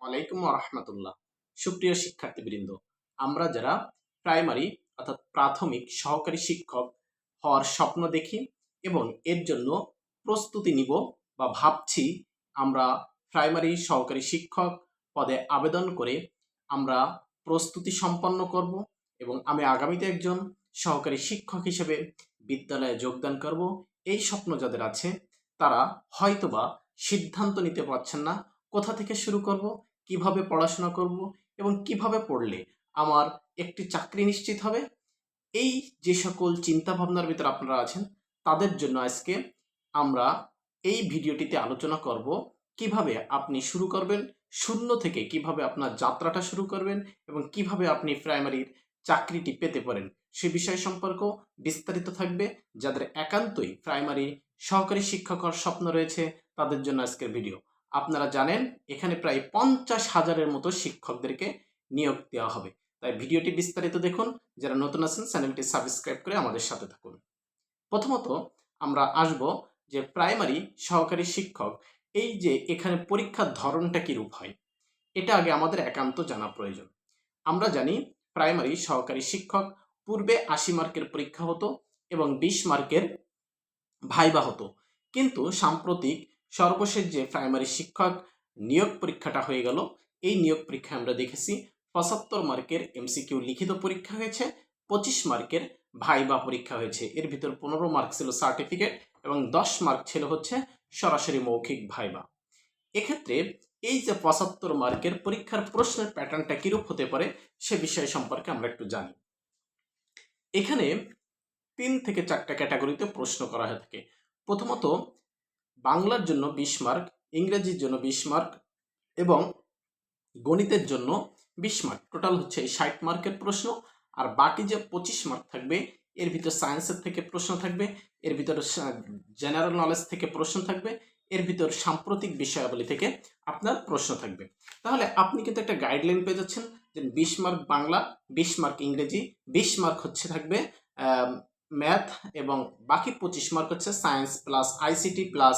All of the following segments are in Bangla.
ওয়ালাইকুম রাহমাতুল্লাহ। সুপ্রিয় শিক্ষার্থীবৃন্দ, আমরা যারা প্রাইমারি অর্থাৎ প্রাথমিক সহকারী শিক্ষক হওয়ার স্বপ্ন দেখি এবং এর জন্য প্রস্তুতি নিব বা ভাবছি, আমরা প্রাইমারি সহকারী শিক্ষক পদে আবেদন করে আমরা প্রস্তুতি সম্পন্ন করব এবং আমি আগামীতে একজন সহকারী শিক্ষক হিসেবে বিদ্যালয়ে যোগদান করব। এই স্বপ্ন যাদের আছে তারা হয়তোবা সিদ্ধান্ত নিতে পারছেন না কোথা থেকে শুরু করব, কিভাবে পড়াশোনা করব এবং কিভাবে পড়লে আমার একটি চাকরি নিশ্চিত হবে। এই যে সকল চিন্তা ভাবনার ভিতর আপনারা আছেন তাদের জন্য আজকে আমরা এই ভিডিওটিতে আলোচনা করব কিভাবে আপনি শুরু করবেন, শূন্য থেকে কিভাবে আপনার যাত্রাটা শুরু করবেন এবং কিভাবে আপনি প্রাইমারির চাকরিটি পেতে পারেন সে বিষয় সম্পর্কেও বিস্তারিত থাকবে। যাদের একান্তই প্রাইমারি সহকারী শিক্ষক হওয়ার স্বপ্ন রয়েছে তাদের জন্য আজকের ভিডিও। আপনারা জানেন এখানে প্রায় 50,000-এর মতো শিক্ষকদেরকে নিয়োগ দেওয়া হবে, তাই ভিডিওটি বিস্তারিত দেখুন। যারা নতুন আছেন চ্যানেলটি সাবস্ক্রাইব করে আমাদের সাথে থাকুন। প্রথমত আমরা আসব যে প্রাইমারি সহকারী শিক্ষক এই যে এখানে পরীক্ষার ধরনটা কিরূপ হয়, এটা আগে আমাদের একান্ত জানা প্রয়োজন। আমরা জানি প্রাইমারি সহকারী শিক্ষক পূর্বে 80 মার্কের পরীক্ষা হতো এবং 20 মার্কের ভাইবা হতো, কিন্তু সাম্প্রতিক সর্বশেষ যে প্রাইমারি শিক্ষক নিয়োগ পরীক্ষাটা হয়ে গেল, এই নিয়োগ পরীক্ষায় আমরা দেখেছি 75 মার্কের এমসিকিউ লিখিত পরীক্ষা হয়েছে, 25 মার্কের ভাইবা পরীক্ষা হয়েছে। এর ভিতর 15 মার্ক ছিল সার্টিফিকেট এবং 10 মার্ক ছিল হচ্ছে সরাসরি মৌখিক ভাইবা। এক্ষেত্রে এই যে 75 মার্কের পরীক্ষার প্রশ্নের প্যাটার্নটা কিরূপ হতে পারে সে বিষয় সম্পর্কে আমরা একটু জানি। এখানে 3 থেকে 4টা ক্যাটাগরিতে প্রশ্ন করা হয়ে থাকে। প্রথমত বাংলার জন্য 20 মার্ক, ইংরেজির জন্য 20 মার্ক এবং গণিতের জন্য 20 মার্ক, টোটাল হচ্ছে 60 মার্কের প্রশ্ন। আর বাকি যে 25 মার্ক থাকবে এর ভিতর সায়েন্সের থেকে প্রশ্ন থাকবে, এর ভিতর জেনারেল নলেজ থেকে প্রশ্ন থাকবে, এর ভিতর সাম্প্রতিক বিষয়াবলী থেকে আপনার প্রশ্ন থাকবে। তাহলে আপনি কিন্তু একটা গাইডলাইন পেয়ে যাচ্ছেন যে 20 মার্ক বাংলা, 20 মার্ক ইংরেজি, 20 মার্ক হচ্ছে থাকবে ম্যাথ এবং বাকি 25 মার্ক হচ্ছে science plus ICT plus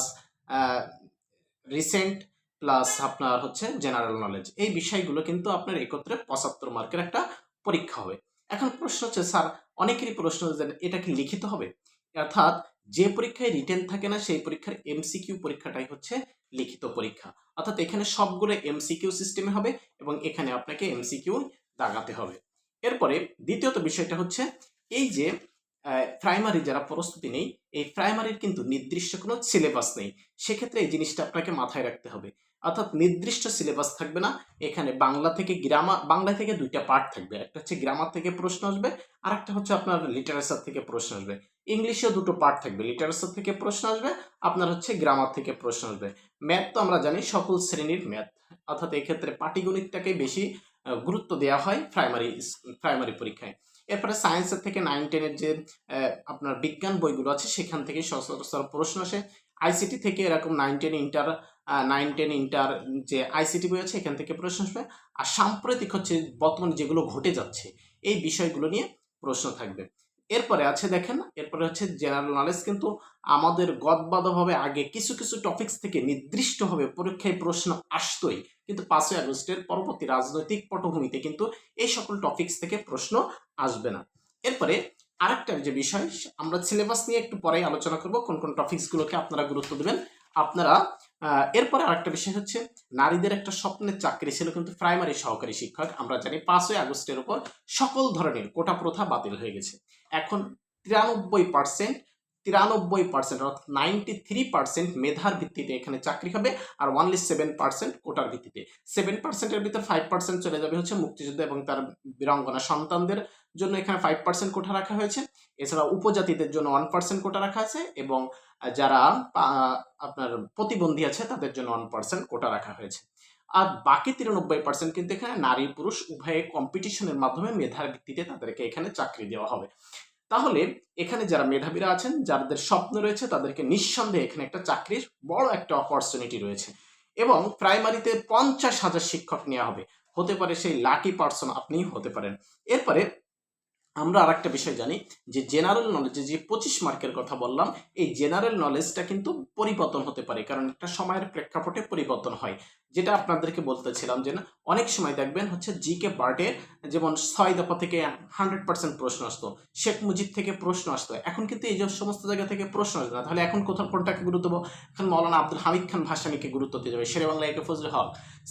recent plus আপনার হচ্ছে জেনারেল নলেজ। এই বিষয়গুলো কিন্তু আপনার একত্রে 75 মার্কের একটা পরীক্ষা হবে। এখন প্রশ্ন হচ্ছে স্যার, অনেকেরই প্রশ্ন যে এটা কি লিখিত হবে, অর্থাৎ যে পরীক্ষায় রিটেন থাকে না সেই পরীক্ষার এমসিকিউ পরীক্ষাটাই হচ্ছে লিখিত পরীক্ষা, অর্থাৎ এখানে সবগুলো এমসিকিউ সিস্টেমে হবে এবং এখানে আপনাকে এমসিকিউ দাগাতে হবে। এরপরে দ্বিতীয়ত বিষয়টা হচ্ছে এই যে প্রাইমারি যারা প্রস্তুতি নেই, এই প্রাইমারির কিন্তু নির্দিষ্ট কোনো সিলেবাস নেই। সেক্ষেত্রে এই জিনিসটা আপনাকে মাথায় রাখতে হবে, অর্থাৎ নির্দিষ্ট সিলেবাস থাকবে না। এখানে বাংলা থেকে গ্রামার, বাংলা থেকে 2টা পার্ট থাকবে, একটা হচ্ছে গ্রামার থেকে প্রশ্ন আসবে আর একটা হচ্ছে আপনার লিটারেচার থেকে প্রশ্ন আসবে। ইংলিশেও 2টো পার্ট থাকবে, লিটারেচার থেকে প্রশ্ন আসবে, আপনার হচ্ছে গ্রামার থেকে প্রশ্ন আসবে। ম্যাথ তো আমরা জানি সকল শ্রেণীর ম্যাথ, অর্থাৎ এক্ষেত্রে পাটিগণিতটাকে বেশি গুরুত্ব দেওয়া হয় প্রাইমারি পরীক্ষায়। এরপরে সায়েন্সের থেকে 9-10-এর যে আপনার বিজ্ঞান বইগুলো আছে সেখান থেকে সচরাচর প্রশ্ন আসে। আইসিটি থেকে এরকম 9-10 ইন্টার যে আইসিটি বই আছে এখান থেকে প্রশ্ন আসবে। আর সাম্প্রতিক হচ্ছে বর্তমানে যেগুলো ঘটে যাচ্ছে এই বিষয়গুলো নিয়ে প্রশ্ন থাকবে। এরপরে আছে দেখেন, এরপরে হচ্ছে জেনারেল নলেজ, কিন্তু আমাদের গদবাঁধাভাবে আগে কিছু কিছু টপিকস থেকে নির্দিষ্টভাবে পরীক্ষায় প্রশ্ন আসতোই, কিন্তু 5ই আগস্টের পরবর্তী রাজনৈতিক পটভূমিতে কিন্তু এই সকল টপিকস থেকে প্রশ্ন আসবে না। এরপরে আরেকটা যে বিষয়, আমরা সিলেবাস নিয়ে একটু পরেই আলোচনা করব কোন কোন টপিকসগুলোকে আপনারা গুরুত্ব দেবেন আপনারা। এরপরে আরেকটা বিষয় হচ্ছে নারীদের একটা স্বপ্নের চাকরি ছিল কিন্তু প্রাইমারি সহকারী শিক্ষক। আমরা জানি 5ই আগস্টের উপর সকল ধরনের কোটা প্রথা বাতিল হয়ে গেছে। এখন 93% অর্থাৎ 93% মেধার ভিত্তিতে এখানে চাকরি হবে আর অনলি 7% কোটার ভিত্তিতে। 7%-এর ভিতর 5% চলে যাবে হচ্ছে মুক্তিযুদ্ধ এবং তার বীরাঙ্গনা সন্তানদের জন্য, এখানে 5% কোটা রাখা হয়েছে। এছাড়া উপজাতিদের জন্য 1% কোটা রাখা আছে এবং যারা আপনার প্রতিবন্ধী আছে তাদের জন্য 1% কোটা রাখা হয়েছে। আর বাকি 93% কিন্তু এখানে নারী পুরুষ উভয়ে কম্পিটিশনের মাধ্যমে মেধার ভিত্তিতে তাদেরকে এখানে চাকরি দেওয়া হবে। তাহলে এখানে যারা মেধাবীরা আছেন, যাদের স্বপ্ন রয়েছে তাদেরকে নিঃসন্দেহে এখানে একটা চাকরির বড় একটা অপরচুনিটি রয়েছে এবং প্রাইমারিতে 50,000 শিক্ষক নেওয়া হবে। হতে পারে সেই লাকি পার্সন আপনিই হতে পারেন। এরপরে আমরা আরেকটা বিষয় জানি যে জেনারেল নলেজে যে 25 মার্কের কথা বললাম, এই জেনারেল নলেজটা কিন্তু পরিবর্তন হতে পারে, কারণ একটা সময়ের প্রেক্ষাপটে পরিবর্তন হয়। যেটা আপনাদেরকে বলতেছিলাম যে না, অনেক সময় দেখবেন হচ্ছে জিকে পার্টে যেমন 6 দফা থেকে 100% প্রশ্ন আসতো, শেখ মুজিব থেকে প্রশ্ন আসতো, এখন কিন্তু এই যে সমস্ত জায়গা থেকে প্রশ্ন আসবে না। তাহলে এখন কোথাও কোনটাকে গুরুত্ব দেবো? এখন মৌলানা আব্দুল হামিদ খান ভাসানীকে গুরুত্ব দিয়ে যাবে, শেরে বাংলা একে ফজলুল হক,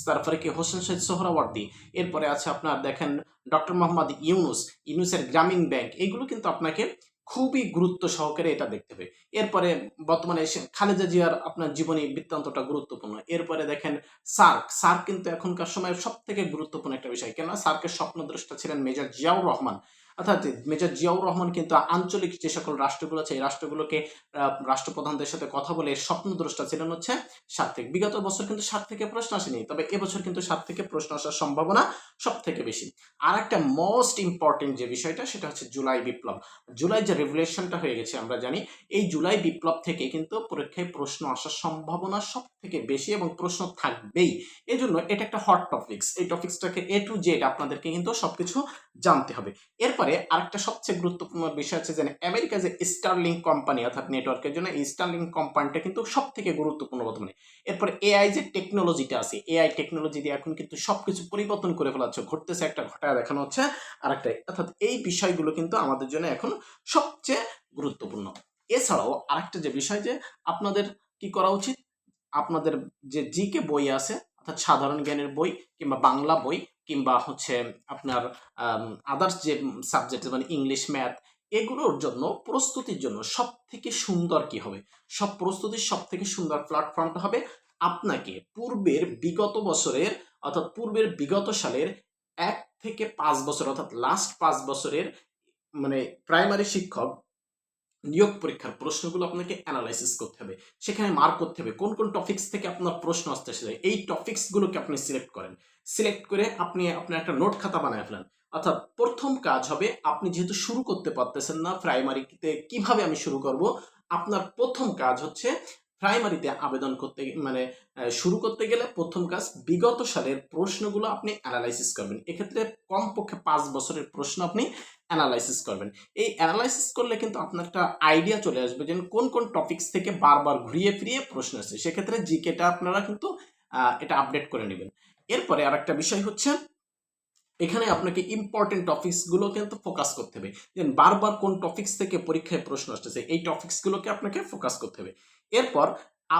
তারপরে কি হোসেন শহীদ সোহরাওয়ার্দী, এরপরে আছে আপনার দেখেন ডক্টর মোহাম্মদ ইউনুসের গ্রামীণ ব্যাংক, এগুলো কিন্তু আপনাকে খুবই গুরুত্ব সহকারে এটা দেখতে হবে। এরপরে বর্তমানে খালেদা জিয়ার আপনার জীবনী বৃত্তান্তটা গুরুত্বপূর্ণ। এরপরে দেখেন সার্ক কিন্তু এখনকার সময় সব থেকে গুরুত্বপূর্ণ একটা বিষয়। কেন? সার্কের স্বপ্নদ্রষ্টা ছিলেন মেজর জিয়াউর রহমান। অর্থাৎ মেজর জিয়াউর রহমান কিন্তু আঞ্চলিক যে সকল রাষ্ট্রগুলো আছে এই রাষ্ট্রগুলোকে রাষ্ট্রপ্রধানদের সাথে কথা বলে স্বপ্নদ্রষ্টা ছিলেন হচ্ছে সার্ক থেকে। বিগত বছর কিন্তু সার্ক থেকে প্রশ্ন আসেনি, তবে এবছর কিন্তু সার্ক থেকে প্রশ্ন আসার সম্ভাবনা সব থেকে বেশি। আর একটা মোস্ট ইম্পর্টেন্ট যে বিষয়টা সেটা হচ্ছে জুলাই বিপ্লব। জুলাই যে রেভলিউশনটা হয়ে গেছে আমরা জানি, এই জুলাই বিপ্লব থেকে কিন্তু পরীক্ষায় প্রশ্ন আসার সম্ভাবনা সব থেকে বেশি এবং প্রশ্ন থাকবেই। এই জন্য এটা একটা হট টপিকস, এই টপিক্সটাকে এ টু জেড আপনাদেরকে কিন্তু সবকিছু জানতে হবে। এরপরে আরেকটা সবচেয়ে গুরুত্বপূর্ণ বিষয় হচ্ছে যে আমেরিকা যে স্টারলিংক কোম্পানি অর্থাৎ নেটওয়ার্কের জন্য, এই স্টারলিংক কোম্পানিটা কিন্তু সব থেকে গুরুত্বপূর্ণ বর্তমানে। এরপরে এআই যে টেকনোলজিটা আছে, এআই টেকনোলজি দিয়ে এখন কিন্তু সবকিছু পরিবর্তন করে ফেলাচ্ছে, ঘটতেছে একটা, ঘটায় দেখানো হচ্ছে আরেকটাই। অর্থাৎ এই বিষয়গুলো কিন্তু আমাদের জন্য এখন সবচেয়ে গুরুত্বপূর্ণ। এছাড়াও আরেকটা যে বিষয় যে আপনাদের কি করা উচিত, আপনাদের যে জিকে বই আছে অর্থাৎ সাধারণ জ্ঞানের বই কিংবা বাংলা বই কিংবা হচ্ছে আপনার আদার্স যে সাবজেক্ট মানে ইংলিশ, ম্যাথ, এগুলোর জন্য প্রস্তুতির জন্য সব থেকে সুন্দর কি হবে, সব প্রস্তুতির সব থেকে সুন্দর প্ল্যাটফর্মটা হবে আপনাকে পূর্বের বিগত বছরের অর্থাৎ পূর্বের বিগত সালের 1 থেকে 5 বছর অর্থাৎ লাস্ট 5 বছরের মানে প্রাইমারি শিক্ষক নিয়োগ পরীক্ষার প্রশ্নগুলো আপনাকে অ্যানালাইসিস করতে হবে, সেখানে মার্ক করতে হবে কোন কোন টপিক্স থেকে আপনার প্রশ্ন আসতেছে, এই টপিক্সগুলোকে আপনি সিলেক্ট করেন, সিলেক্ট করে আপনি আপনার একটা নোট খাতা বানায় ফেলেন। অর্থাৎ প্রথম কাজ হবে, আপনি যেহেতু শুরু করতে পারতেছেন না প্রাইমারিতে, কিভাবে আমি শুরু করব, আপনার প্রথম কাজ হচ্ছে প্রাইমারিতে আবেদন করতে মানে শুরু করতে গেলে প্রথম কাজ বিগত সালের প্রশ্নগুলো আপনি অ্যানালাইসিস করবেন। এক্ষেত্রে কমপক্ষে 5 বছরের প্রশ্ন আপনি অ্যানালাইসিস করবেন। এই অ্যানালাইসিস করলে কিন্তু আপনার একটা আইডিয়া চলে আসবে যে কোন কোন টপিকস থেকে বারবার ঘুরিয়ে ফিরিয়ে প্রশ্ন আসছে, সেক্ষেত্রে জিকেটা আপনারা কিন্তু এটা আপডেট করে নেবেন। এরপরে আরেকটা বিষয় হচ্ছে এখানে আপনাকে ইম্পর্টেন্ট টপিকস গুলো কিন্তু ফোকাস করতে হবে, যে বারবার কোন টপিকস থেকে পরীক্ষায় প্রশ্ন আসতেছে এই টপিকস গুলোকে আপনাকে ফোকাস করতে হবে। এরপর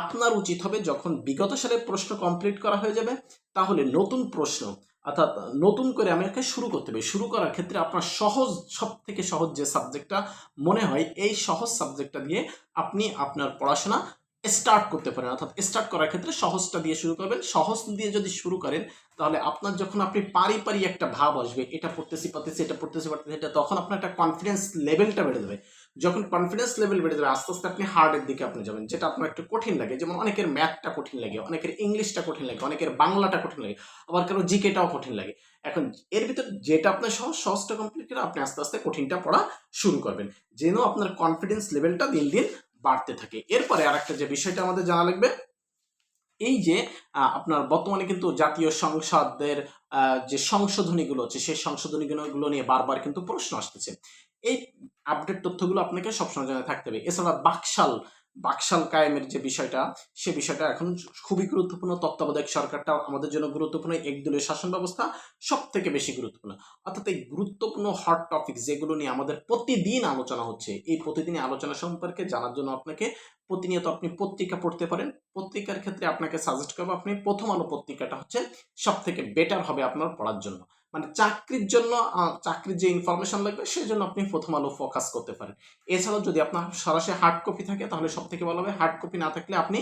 আপনার উচিত হবে যখন বিগত সালের প্রশ্ন কমপ্লিট করা হয়ে যাবে, তাহলে নতুন প্রশ্ন অর্থাৎ নতুন করে আমাকে শুরু করতে হবে। শুরু করার ক্ষেত্রে আপনার সহজ, সব থেকে সহজ যে সাবজেক্টটা মনে হয় এই সহজ সাবজেক্টটা দিয়ে আপনি আপনার পড়াশোনা স্টার্ট করতে পারেন। অর্থাৎ স্টার্ট করার ক্ষেত্রে সহজটা দিয়ে শুরু করবেন। সহজ দিয়ে যদি শুরু করেন তাহলে আপনার যখন আপনি পারি পারি একটা ভাব আসবে, এটা পড়তেছি পারতেছি, এটা পড়তেছি পারতেছি, এটা, তখন আপনার একটা কনফিডেন্স লেভেলটা বেড়ে যাবে। যখন কনফিডেন্স লেভেল বেড়ে যাবে আস্তে আস্তে আপনি হার্ডের দিকে আপনি যাবেন, যেটা আপনার একটু কঠিন লাগে। যেমন অনেকের ম্যাথটা কঠিন লাগে, অনেকের ইংলিশটা কঠিন লাগে, অনেকের বাংলাটা কঠিন লাগে, আবার কারো জিকেটাও কঠিন লাগে। এখন এর ভিতর যেটা আপনার সহজটা কমপ্লিট করে আপনি আস্তে আস্তে কঠিনটা পড়া শুরু করবেন, যেন আপনার কনফিডেন্স লেভেলটা দিন দিন বাড়তে থাকে। এরপরে আরেকটা যে বিষয়টা আমাদের জানা লাগবে, এই যে আপনার বর্তমানে কিন্তু জাতীয় সংসদের যে সংশোধনীগুলো আছে সেই সংশোধনীগুলো নিয়ে বারবার কিন্তু প্রশ্ন আসতেছে। এই আপডেট তথ্যগুলো আপনাকে সবসময় জানা থাকতে হবে। এছাড়া বাকশাল কায়েমের যে বিষয়টা, সে বিষয়টা এখন খুবই গুরুত্বপূর্ণ। তত্ত্বাবধায়ক সরকারটা আমাদের জন্য গুরুত্বপূর্ণ, একদলীয় শাসন ব্যবস্থা সব থেকে বেশি গুরুত্বপূর্ণ। অর্থাৎ এই গুরুত্বপূর্ণ হট টপিক যেগুলো নিয়ে আমাদের প্রতিদিন আলোচনা হচ্ছে, এই প্রতিদিন আলোচনা সম্পর্কে জানার জন্য আপনাকে প্রতিনিয়ত আপনি পত্রিকা পড়তে পারেন। পত্রিকার ক্ষেত্রে আপনাকে সাজেস্ট করবো আপনি প্রথম আলো পত্রিকাটা হচ্ছে সব থেকে বেটার হবে আপনার পড়ার জন্য। মানে চাকরির জন্য চাকরির যে ইনফরমেশন লাগবে সেই জন্য আপনি প্রথম আলো ফোকাস করতে পারেন। এছাড়াও যদি আপনার সরাসরি হার্ড কপি থাকে তাহলে সব থেকে ভালো হবে, হার্ড কপি না থাকলে আপনি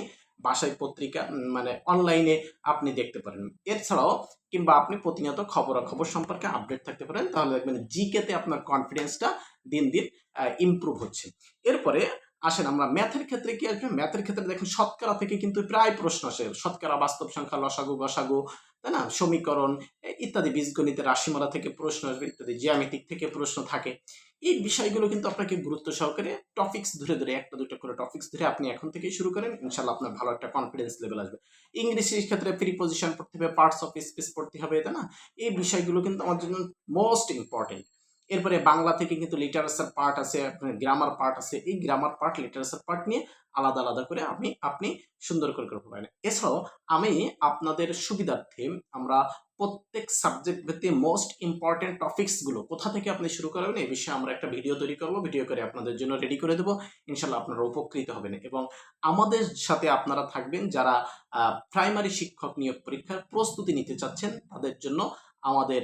বাসায় পত্রিকা মানে অনলাইনে আপনি দেখতে পারেন। এছাড়াও কিংবা আপনি প্রতিনিয়ত খবরাখবর সম্পর্কে আপডেট থাকতে পারেন, তাহলে দেখবেন জিকেতে আপনার কনফিডেন্সটা দিন দিন ইমপ্রুভ হচ্ছে। এরপরে আসেন আমরা ম্যাথের ক্ষেত্রে কি আসবে। ম্যাথের ক্ষেত্রে দেখেন শতকরা থেকে কিন্তু প্রায় প্রশ্ন আসে, শতকরা, বাস্তব সংখ্যা, লসাগু গসাগু, তাই না, সমীকরণ ইত্যাদি, বীজগণিতের রাশিমালা থেকে প্রশ্ন আসবে ইত্যাদি, জ্যামিতিক থেকে প্রশ্ন থাকে। এই বিষয়গুলো কিন্তু আপনাকে গুরুত্ব সহকারে টপিক্স ধরে ধরে একটা দুটো করে টপিক্স ধরে আপনি এখন থেকেই শুরু করেন, ইনশাল্লাহ আপনার ভালো একটা কনফিডেন্স লেভেল আসবে। ইংলিশের ক্ষেত্রে প্রিপোজিশন পড়তে হবে, পার্টস অফ স্পিচ পড়তে হবে, তাই না, এই বিষয়গুলো কিন্তু আমার জন্য মোস্ট ইম্পর্টেন্ট। এরপরে বাংলা থেকে কিন্তু লিটারেচার পার্ট আছে, গ্রামার পার্ট আছে। এই গ্রামার পার্ট, লিটারেচার পার্ট নিয়ে আলাদা আলাদা করে আপনি সুন্দর করে পড়বেন। এছাড়াও আমি আপনাদের সুবিধার্থে আমরা প্রত্যেক সাবজেক্ট ভিত্তিক মোস্ট ইম্পর্টেন্ট টপিকস গুলো কোথা থেকে আপনি শুরু করবেন এই বিষয়ে আমরা একটা ভিডিও তৈরি করব, ভিডিও করে আপনাদের জন্য রেডি করে দেবো। ইনশাল্লাহ আপনারা উপকৃত হবেন এবং আমাদের সাথে আপনারা থাকবেন যারা প্রাইমারি শিক্ষক নিয়োগ পরীক্ষার প্রস্তুতি নিতে চাচ্ছেন তাদের জন্য। আমাদের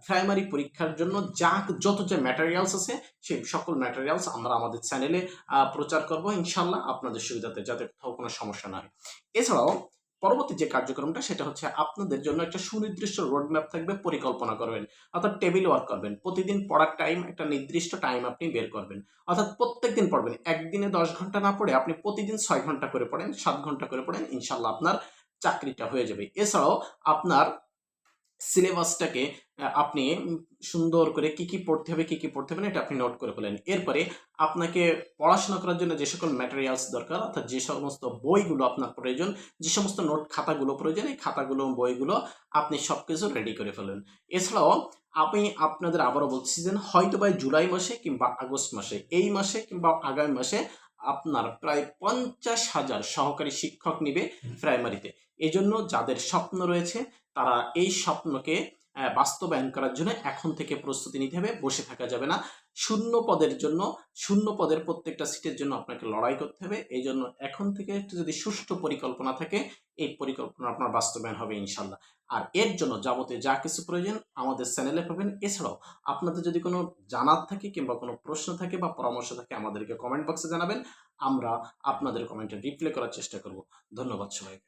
প্রাইমারি পরীক্ষার জন্য যত যে ম্যাটেরিয়ালস আছে সেই সকল ম্যাটেরিয়ালস আমরা আমাদের চ্যানেলে প্রচার করব ইনশাল্লাহ, আপনাদের সুবিধাতে, যাতে কোথাও কোনো সমস্যা না হয়। এছাড়াও পরবর্তী যে কার্যক্রমটা সেটা হচ্ছে আপনাদের জন্য একটা সুনির্দিষ্ট রোড ম্যাপ থাকবে, পরিকল্পনা করবেন অর্থাৎ টেবিল ওয়ার্ক করবেন। প্রতিদিন পড়ার টাইম, একটা নির্দিষ্ট টাইম আপনি বের করবেন, অর্থাৎ প্রত্যেকদিন পড়বেন। একদিনে 10 ঘন্টা না পড়ে আপনি প্রতিদিন 6 ঘন্টা করে পড়েন, 7 ঘন্টা করে পড়েন, ইনশাল্লাহ আপনার চাকরিটা হয়ে যাবে। এছাড়াও আপনার সিলেবাসটাকে আপনি সুন্দর করে কি কি পড়তে হবে, কি কি পড়তে হবে না, এটা আপনি নোট করে ফেলেন। এরপরে আপনাকে পড়াশোনা করার জন্য যে সকল ম্যাটেরিয়ালস দরকার, অর্থাৎ যে সমস্ত বইগুলো আপনার প্রয়োজন, যে সমস্ত নোট খাতাগুলো প্রয়োজন, এই খাতাগুলো বইগুলো আপনি সবকিছু রেডি করে ফেলেন। এছাড়াও আমি আপনাদের আবারও বলছি যে হয়তো বা জুলাই মাসে কিংবা আগস্ট মাসে, এই মাসে কিংবা আগামী মাসে আপনার প্রায় 50,000 সহকারী শিক্ষক নিবে প্রাইমারিতে। এজন্য যাদের স্বপ্ন রয়েছে তারা এই স্বপ্নকে বাস্তবায়ন করার জন্য এখন থেকে প্রস্তুতি নিতে হবে, বসে থাকা যাবে না। শূন্য পদের জন্য, শূন্য পদের প্রত্যেকটা সিটের জন্য আপনাকে লড়াই করতে হবে। এই জন্য এখন থেকে একটু যদি সুষ্ঠু পরিকল্পনা থাকে, এই পরিকল্পনা আপনার বাস্তবায়ন হবে ইনশাল্লাহ। আর এর জন্য যাবতীয় যা কিছু প্রয়োজন আমাদের চ্যানেলে পাবেন। এছাড়াও আপনাদের যদি কোনো জানার থাকে কিংবা কোনো প্রশ্ন থাকে বা পরামর্শ থাকে আমাদেরকে কমেন্ট বক্সে জানাবেন, আমরা আপনাদের কমেন্টে রিপ্লাই করার চেষ্টা করব। ধন্যবাদ সবাইকে।